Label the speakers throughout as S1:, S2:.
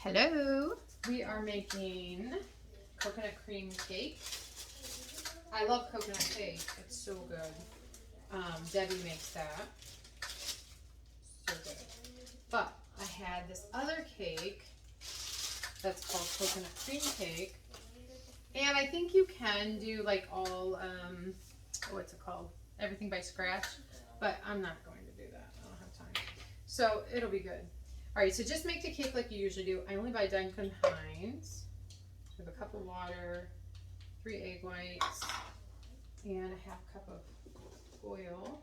S1: Hello, we are making coconut cream cake. I love coconut cake, it's so good. Debbie makes that, so good. But I had this other cake that's called coconut cream cake. And I think you can do like all, what's it called? Everything by scratch, but I'm not going to do that, I don't have time. So it'll be good. All right, so just make the cake like you usually do. I only buy Duncan Hines. I have a cup of water, 3 egg whites, and a half cup of oil.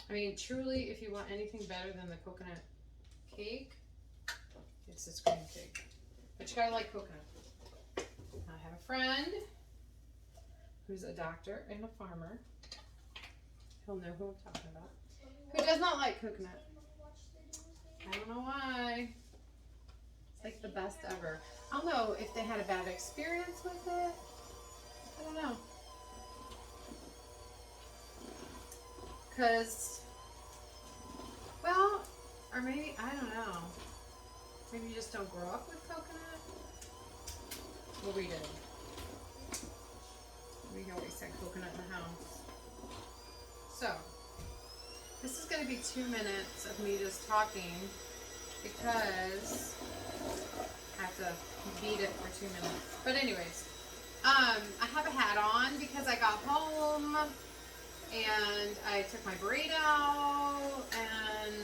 S1: I mean, truly, if you want anything better than the coconut cake, it's this cream cake. But you gotta like coconut. I have a friend who's a doctor and a farmer. He'll know who I'm talking about. Who does not like coconut. I don't know why. It's like the best ever. I don't know if they had a bad experience with it. I don't know. Because, well, or maybe, I don't know. Maybe you just don't grow up with coconut. Well, we did. We always had coconut in the house. So, this is going to be 2 minutes of me just talking because I have to beat it for 2 minutes. But anyways, I have a hat on because I got home and I took my braid out and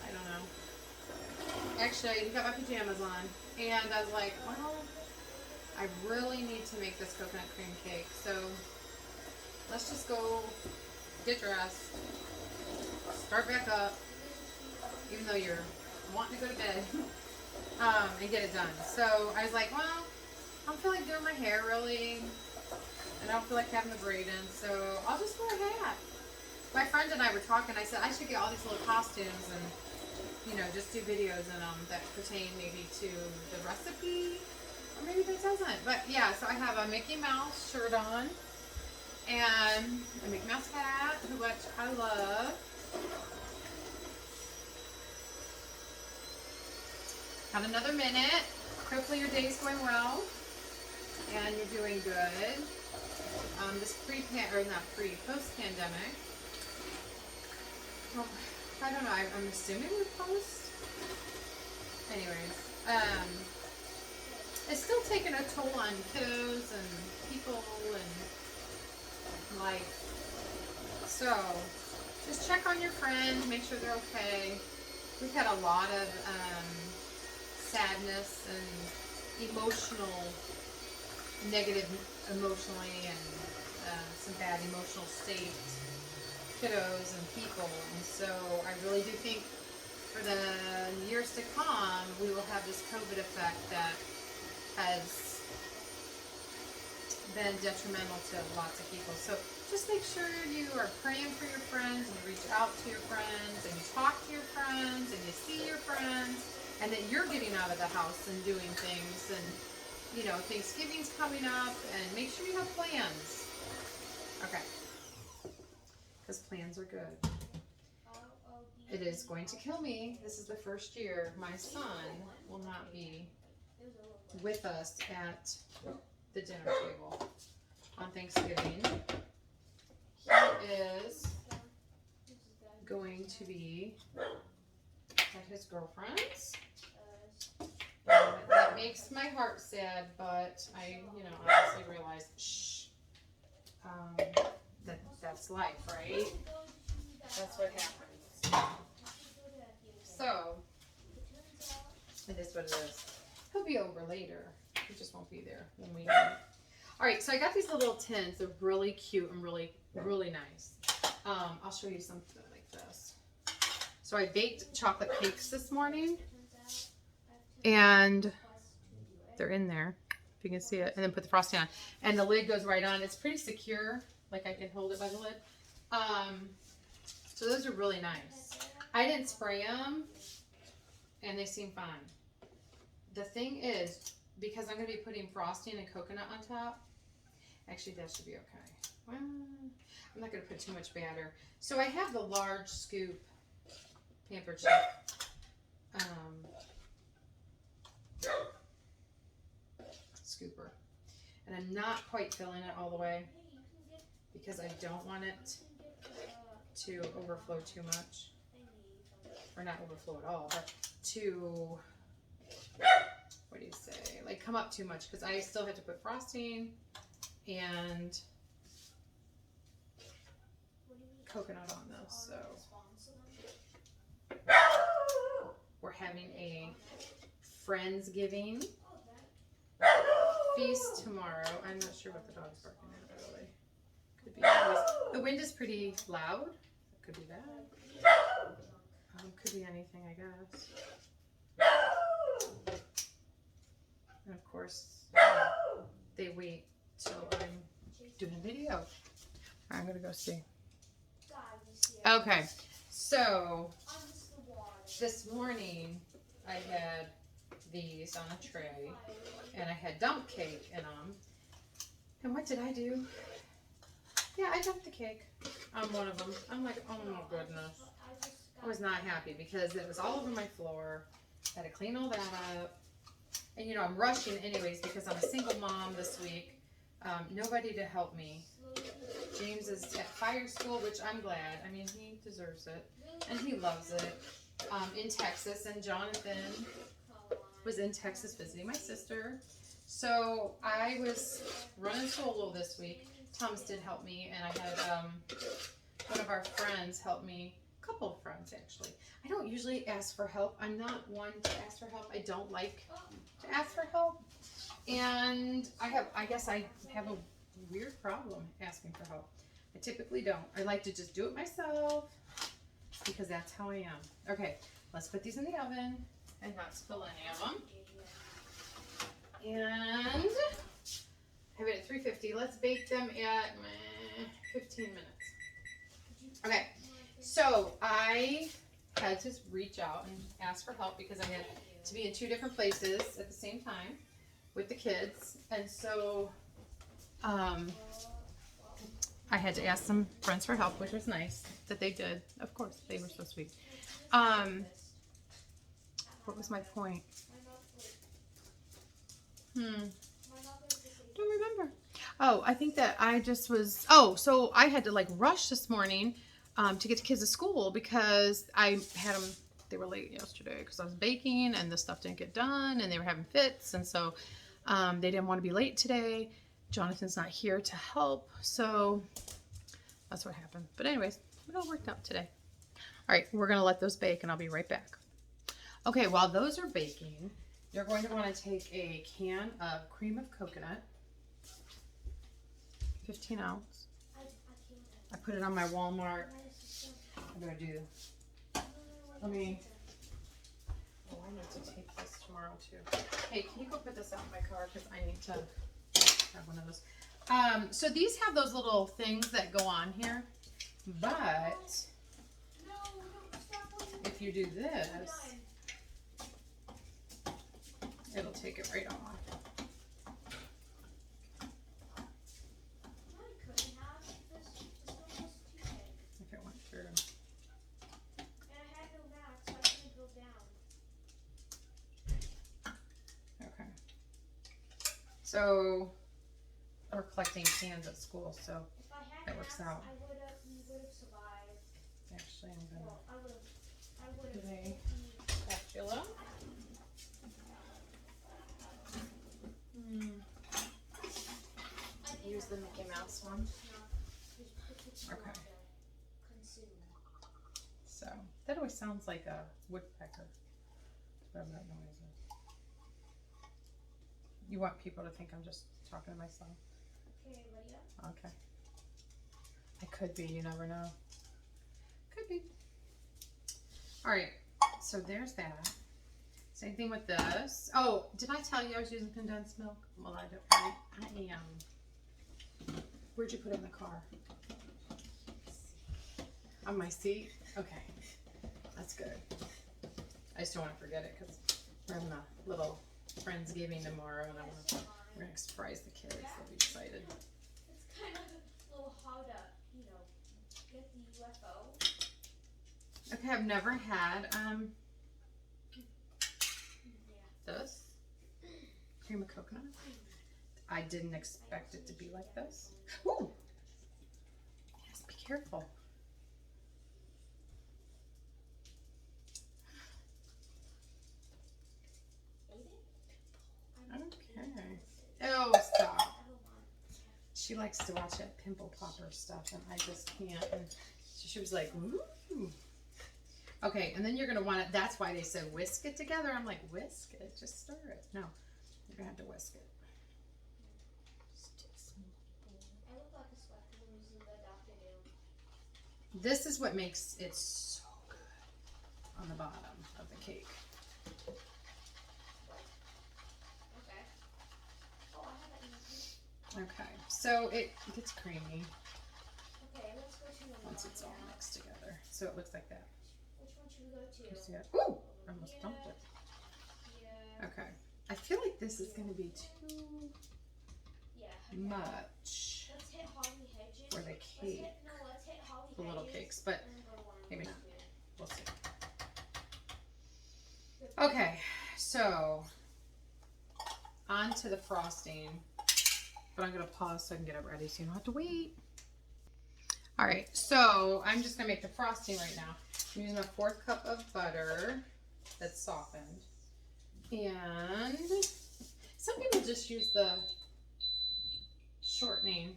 S1: I don't know. Actually, I got my pajamas on and I was like, well, I really need to make this coconut cream cake. So let's just go get dressed, start back up, even though you're wanting to go to bed, and get it done. So I was like, well, I don't feel like doing my hair really. I don't feel like having the braid in, so I'll just wear a hat. My friend and I were talking. I said I should get all these little costumes and, you know, just do videos in them that pertain maybe to the recipe, or maybe that doesn't. But yeah, so I have a Mickey Mouse shirt on and a Mickey Mouse hat, which I love. Have another minute. Hopefully your day's going well and you're doing good. This post-pandemic. Well, I don't know. I'm assuming we're post. Anyways, it's still taking a toll on kiddos and people and life. So just check on your friends, make sure they're okay. We've had a lot of sadness and negative emotionally and some bad emotional state kiddos and people, and so I really do think for the years to come we will have this COVID effect that has been detrimental to lots of people. So just make sure you are praying for your friends and you reach out to your friends and you talk to your friends and you see your friends, and that you're getting out of the house and doing things. And you know, Thanksgiving's coming up, and make sure you have plans. Okay. Because plans are good. It is going to kill me. This is the first year my son will not be with us at the dinner table on Thanksgiving. He is going to be at his girlfriend's. That makes my heart sad, but I, you know, obviously realize, that's life, right? That's what happens. So, it is what it is. He'll be over later. He just won't be there when we eat. All right, so I got these little tins. They're really cute and really, really nice. I'll show you something like this. So I baked chocolate cakes this morning. And they're in there, if you can see it, and then put the frosting on, and the lid goes right on. It's pretty secure, like I can hold it by the lid. So those are really nice. I didn't spray them, and they seem fine. The thing is, because I'm going to be putting frosting and coconut on top, actually that should be okay. Well, I'm not going to put too much batter. So I have the large scoop Pampered Chef scooper. And I'm not quite filling it all the way because I don't want it to overflow too much. Or not overflow at all, but to, what do you say, like come up too much, because I still have to put frosting and coconut on this. So we're having a Friendsgiving feast tomorrow. I'm not sure what the dog's barking at, really. Could be noise. The wind is pretty loud. It could be that. Could be anything, I guess. And of course, they wait till I'm doing a video. I'm gonna go see. Okay, so this morning I had these on a tray, and I had dump cake in them. And what did I do? Yeah, I dumped the cake on one of them. I'm like, oh my goodness. I was not happy because it was all over my floor. I had to clean all that up. And you know, I'm rushing anyways because I'm a single mom this week. Nobody to help me. James is at fire school, which I'm glad. I mean, he deserves it. And he loves it. In Texas. And Jonathan was in Texas visiting my sister. So I was running solo this week. Thomas did help me. And I had one of our friends help me. Couple of friends, actually. I don't usually ask for help. I'm not one to ask for help. I don't like to ask for help. And I guess I have a weird problem asking for help. I typically don't. I like to just do it myself because that's how I am. Okay, let's put these in the oven and not spill any of them. And I have it at 350. Let's bake them at 15 minutes. Okay. So I had to reach out and ask for help because I had to be in 2 different places at the same time with the kids. And so I had to ask some friends for help, which was nice that they did. Of course, they were so sweet. What was my point? Don't remember. Oh, I think that I just was, so I had to like rush this morning to get the kids to school because I had them, they were late yesterday because I was baking and the stuff didn't get done and they were having fits, and so they didn't want to be late today. Jonathan's not here to help, so that's what happened. But anyways, it all worked out today. All right, we're gonna let those bake and I'll be right back. Okay, while those are baking, you're going to want to take a can of cream of coconut, 15 ounce. I put it on my Walmart. I'm going to do, I need to take this tomorrow too. Hey, can you go put this out in my car because I need to have one of those. So these have those little things that go on here, but if you do this, it'll take it right off. If it went through. Okay. So we're collecting cans at school, so that works out. Actually, I'm gonna do a spatula. Use the Mickey Mouse one. Okay. So that always sounds like a woodpecker, whatever that noise is. You want people to think I'm just talking to myself. Okay. It could be, you never know. Could be. Alright, so there's that. Same thing with this. Oh, did I tell you I was using condensed milk? Well, I am. Where'd you put it in the car? On my seat? Okay. That's good. I just don't want to forget it because we're having a little Friendsgiving tomorrow and we're going to surprise the kids. They'll be excited.
S2: It's kind of a little how to, get the UFO?
S1: Okay, I've never had this cream of coconut. I didn't expect it to be like this. Ooh. Yes, be careful. Okay. Oh, stop. She likes to watch that pimple popper stuff, and I just can't. And she was like, ooh. Okay, and then you're going to want it. That's why they said whisk it together. I'm like, whisk it? Just stir it. No, you're going to have to whisk it.
S2: I look like a sweat because I'm using the Dr. Doom.
S1: This is what makes it so good on the bottom of the cake.
S2: Okay. Oh, I have that in the cake.
S1: Okay, so it gets creamy
S2: Okay, let's go to the
S1: once it's all mixed together. So it looks like that.
S2: Which one should we go to?
S1: You see it? Ooh, I almost dumped it.
S2: Yeah.
S1: Okay, I feel like this is going to be too much
S2: Let's hit Holly Hedges.
S1: for the cake,
S2: Let's hit Holly
S1: the little
S2: Hedges
S1: cakes, but
S2: and go on
S1: maybe not.
S2: to-
S1: We'll see. Okay, so on to the frosting, but I'm going to pause so I can get it ready so you don't have to wait. All right, so I'm just going to make the frosting right now. I'm using a 4th cup of butter that's softened. And some people just use the shortening,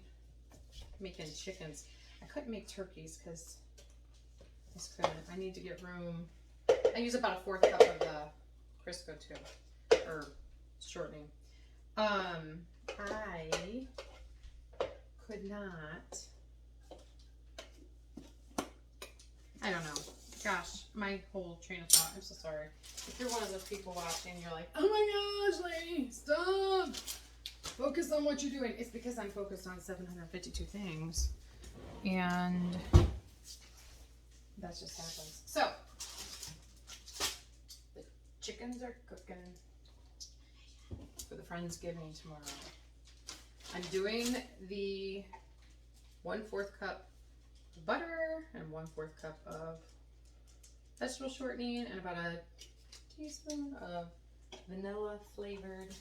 S1: making chickens. I couldn't make turkeys because I just couldn't. I need to get room. I use about a 4th cup of the Crisco too, or shortening. I could not. I don't know. Gosh, my whole train of thought. I'm so sorry. If you're one of those people watching, you're like, oh my gosh, lady, stop. Focus on what you're doing. It's because I'm focused on 752 things. And that just happens. So, the chickens are cooking for the Friendsgiving tomorrow. I'm doing the 1/4 cup of butter and 1/4 cup of vegetable shortening and about a teaspoon of vanilla flavored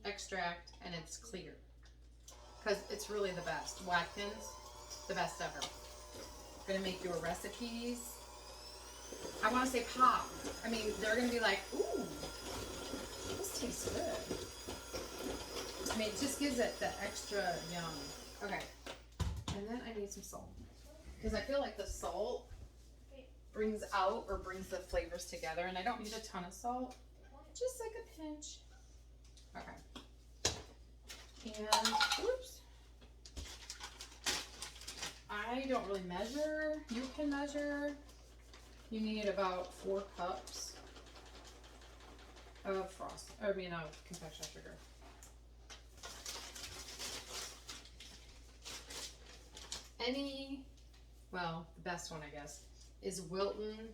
S1: extract, and it's clear because it's really the best. Watkins, the best ever. Gonna make your recipes. I want to say pop. I mean, they're gonna be like, ooh, this tastes good. I mean, it just gives it the extra yum. Okay, and then I need some salt because I feel like the salt brings out or brings the flavors together, and I don't need a ton of salt, just like a pinch. Okay. And whoops, I don't really measure. You can measure. You need about 4 cups of confectionery sugar. The best one I guess is Wilton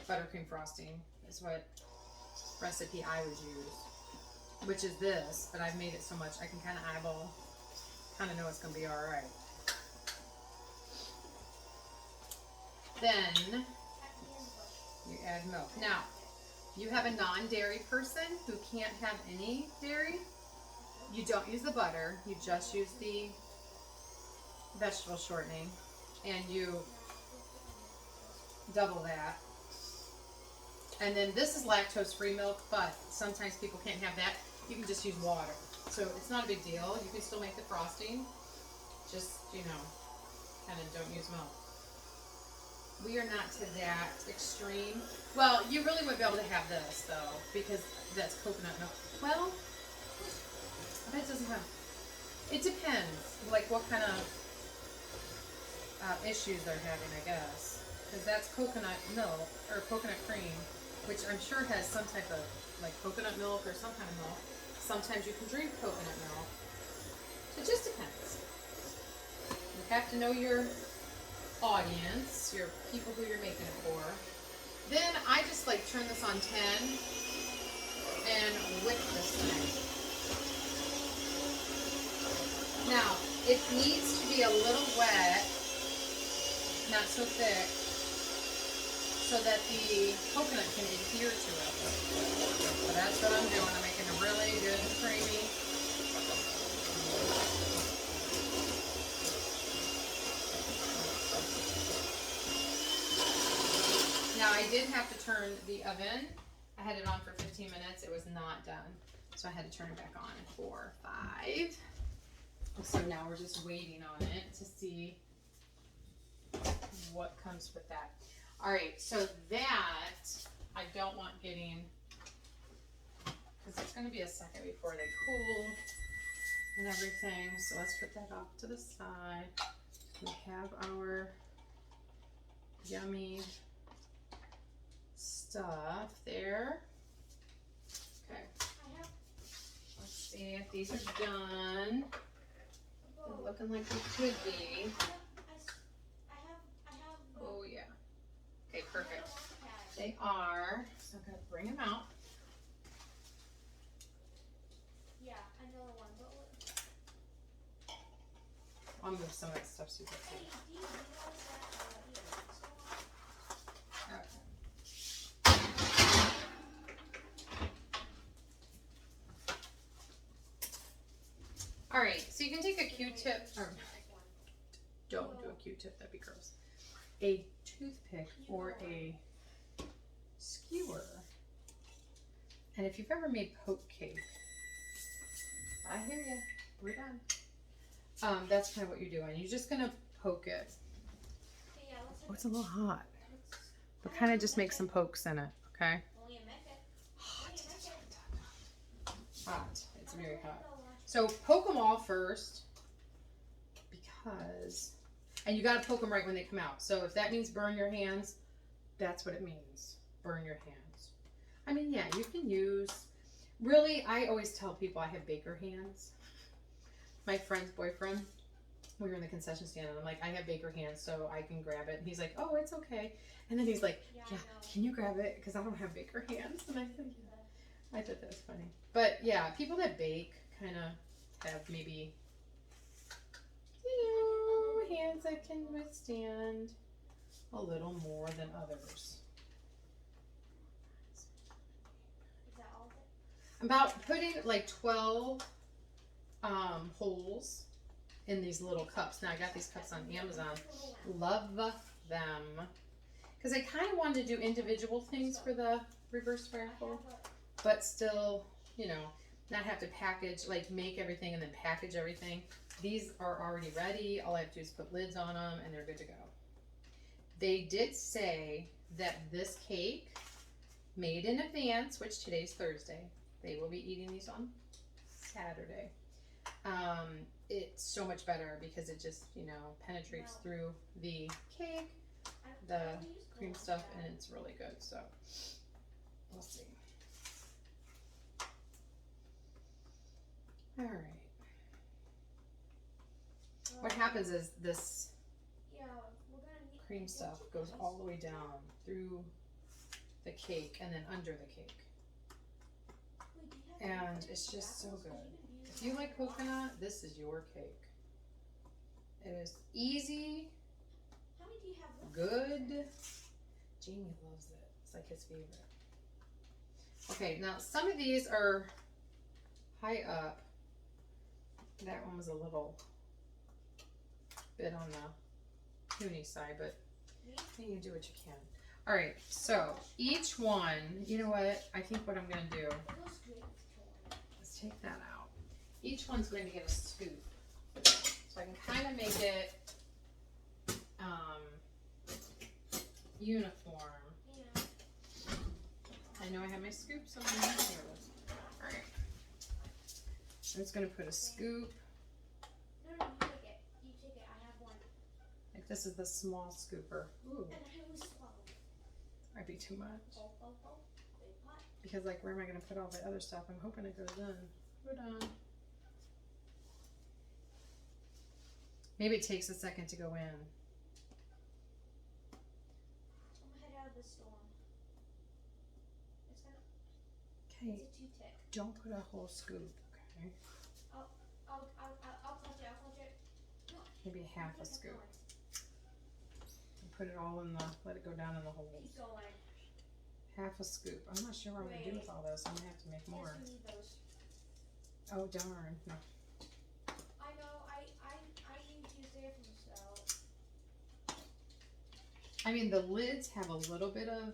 S1: buttercream frosting is what recipe I would use, which is this, but I've made it so much I can kind of eyeball, kind of know it's going to be all right. Then you add milk. Now, you have a non-dairy person who can't have any dairy. You don't use the butter. You just use the vegetable shortening, and you double that. And then this is lactose-free milk, but sometimes people can't have that. You can just use water. So it's not a big deal. You can still make the frosting. Just, kind of don't use milk. We are not to that extreme. Well, you really would be able to have this, though, because that's coconut milk. Well, I bet it doesn't have... It depends, like what kind of issues they're having, I guess. Because that's coconut milk, or coconut cream, which I'm sure has some type of, like, coconut milk or some kind of milk. Sometimes you can drink coconut milk. It just depends. You have to know your audience, your people who you're making it for. Then I just like turn this on 10 and whip this thing. It needs to be a little wet, not so thick, so that the coconut can adhere to it. So that's what I'm doing. I'm making a really good creamy. Now I did have to turn the oven. I had it on for 15 minutes. It was not done. So I had to turn it back on for 5. So now we're just waiting on it to see what comes with that. All right, so that I don't want getting, because it's going to be a second before they cool and everything. So let's put that off to the side. We have our yummy stuff there. Okay. Let's see if these are done. They're looking like they could be. Oh yeah. Okay, perfect. They are. So I'm gonna bring them out.
S2: Yeah, another one. But
S1: I'll move some of that stuff so you can
S2: hey,
S1: see.
S2: do you realize that?
S1: Okay. All right, so you can take a Q-tip, or don't do a Q-tip, that'd be gross. A toothpick or a skewer. And if you've ever made poke cake, I hear you, we're done. That's kind of what you're doing. You're just gonna poke it. Oh, it's a little hot. But kind of just make some pokes in it, okay? Hot. It's very hot. So poke them all first, because, and you got to poke them right when they come out. So if that means burn your hands, that's what it means. Burn your hands. I mean, yeah, you can use, really, I always tell people I have baker hands. My friend's boyfriend, we were in the concession stand, and I'm like, I have baker hands, so I can grab it. And he's like, oh, it's okay. And then he's like, yeah, can you grab it? Because I don't have baker hands. And I think, yeah. I thought that was funny. But yeah, people that bake kind of have maybe, you know, hands that can withstand a little more than others.
S2: Is that all of it?
S1: I'm about putting like 12 holes in these little cups. Now I got these cups on Amazon. Love them. Because I kind of wanted to do individual things for the reverse sparkle, but still, you know, not have to package, like make everything and then package everything. These are already ready. All I have to do is put lids on them and they're good to go. They did say that this cake, made in advance, which today's Thursday, they will be eating these on Saturday. It's so much better because it just, you know, penetrates through the cake, the cream stuff, and it's really good. So we'll see. All right. What happens is this cream stuff goes all the way down through the cake and then under the cake. And it's just so good. If you like coconut, this is your cake. It is easy, good. Jamie loves it. It's like his favorite. Okay, now some of these are high up. That one was a little bit on the puny side, but you can do what you can. All right, so each one, you know what? I think what I'm going to do, let's take that out. Each one's going to get a scoop. So I can kind of make it uniform. I know I have my scoop somewhere. Here it is. All right. I'm just going to put a scoop.
S2: No, you take it. You take it. I have one.
S1: Like this is the small scooper. Ooh,
S2: And I was slow.
S1: might be too much.
S2: Big pot.
S1: Because like, where am I going to put all the other stuff? I'm hoping it goes in. Hold on. Maybe it takes a second to go in.
S2: I'm gonna head out of the storm. It's gonna.
S1: Okay.
S2: It's a toothpick.
S1: Don't put a whole scoop. Okay.
S2: I'll touch it. I'll touch it.
S1: maybe half a scoop. And put it all in the, let it go down in the holes.
S2: Keep going.
S1: Half a scoop. I'm not sure what I'm gonna do with all those. I'm gonna have to make more.
S2: Yes, we need those.
S1: Oh darn! No.
S2: I know. I need to save myself.
S1: I mean, the lids have a little bit of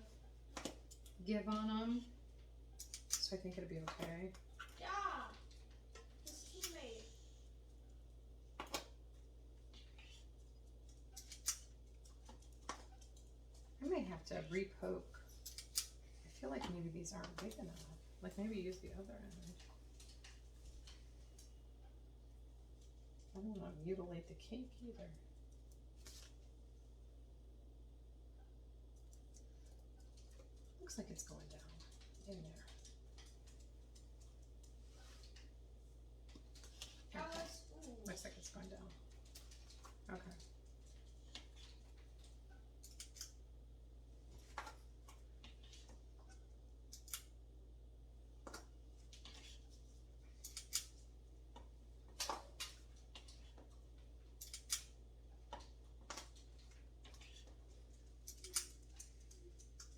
S1: give on them, so I think it'll be okay.
S2: Yeah. His teammate.
S1: I may have to repoke. I feel like maybe these aren't big enough. Like maybe use the other end. I don't want to mutilate the cake either. Looks like it's going down in there.
S2: Now
S1: Okay.
S2: let's. Ooh.
S1: Looks like it's going down. Okay.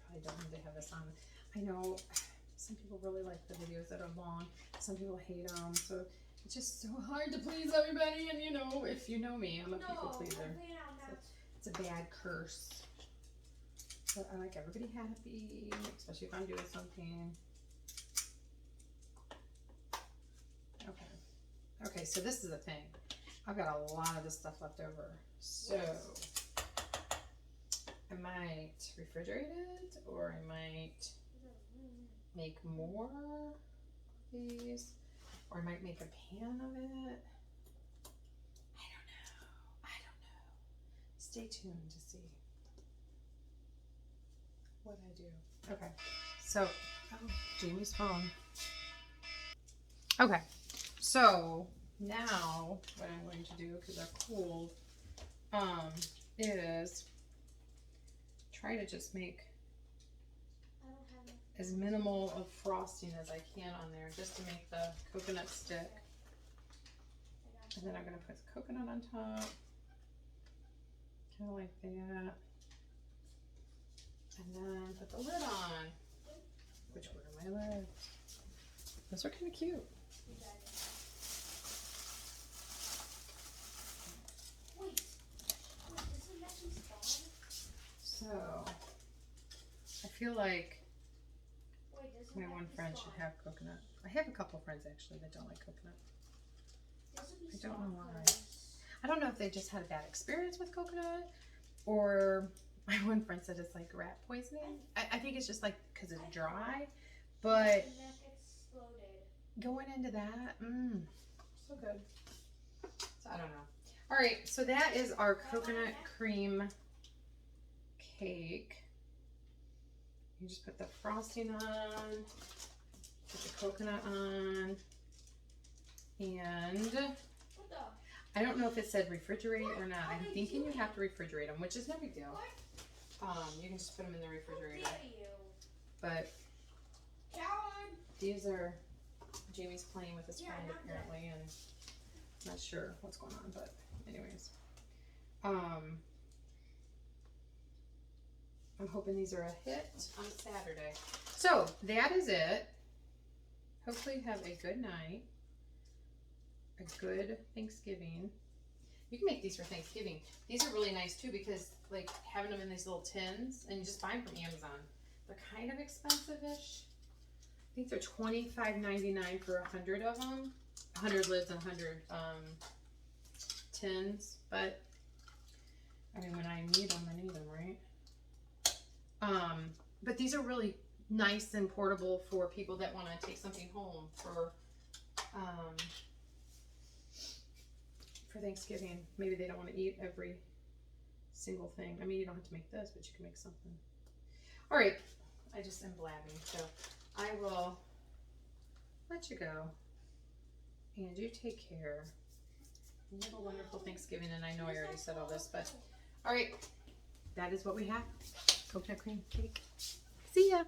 S1: Probably don't need to have this on. I know some people really like the videos that are long. Some people hate them. So it's just so hard to please everybody. And you know, if you know me, I'm a people pleaser. It's a bad curse. But I like everybody happy, especially if I'm doing something. Okay. Okay, so this is the thing. I've got a lot of this stuff left over. So I might refrigerate it, or I might make more of these, or I might make a pan of it. I don't know. Stay tuned to see what I do. Okay, so, oh, Jamie's phone. Okay, so now what I'm going to do, because they're cooled, is try to just make as minimal of frosting as I can on there, just to make the coconut stick. And then I'm going to put the coconut on top, kind of like that. And then put the lid on. Which one are my lids? Those are kind of cute.
S2: Wait, does it actually spawn?
S1: So, I feel like
S2: Wait, does it
S1: my one
S2: actually
S1: friend
S2: spawn?
S1: should have coconut. I have a couple friends actually that don't like coconut.
S2: Does it
S1: I don't know
S2: spawn
S1: why.
S2: first?
S1: I don't know if they just had a bad experience with coconut, or my one friend said it's like rat poisoning. I think it's just like because it's dry, but
S2: The neck exploded.
S1: going into that, so good. So I don't know. All right, so that is our coconut cream cake. You just put the frosting on, put the coconut on, and
S2: What the?
S1: I don't know if it said refrigerate or not. I'm thinking you have to refrigerate them, which is no big deal. You can just put them in the refrigerator.
S2: How dare you?
S1: But
S2: Coward!
S1: these are, Jamie's playing with his
S2: Yeah,
S1: friend
S2: not
S1: apparently, and I'm not sure what's going on, but anyways. I'm hoping these are a hit on Saturday. So that is it. Hopefully you have a good night, a good Thanksgiving. You can make these for Thanksgiving. These are really nice too, because like having them in these little tins, and you just buy them from Amazon. They're kind of expensive-ish. I think they're $25.99 for 100 of them. 100 lids and 100 tins. But I mean, when I need them, right? But these are really nice and portable for people that want to take something home for Thanksgiving. Maybe they don't want to eat every single thing. I mean, you don't have to make this, but you can make something. All right, I just am blabbing, so I will let you go. And you take care. You have a wonderful Thanksgiving, and I know I already said all this, but all right, that is what we have. Coconut cream cake. See ya.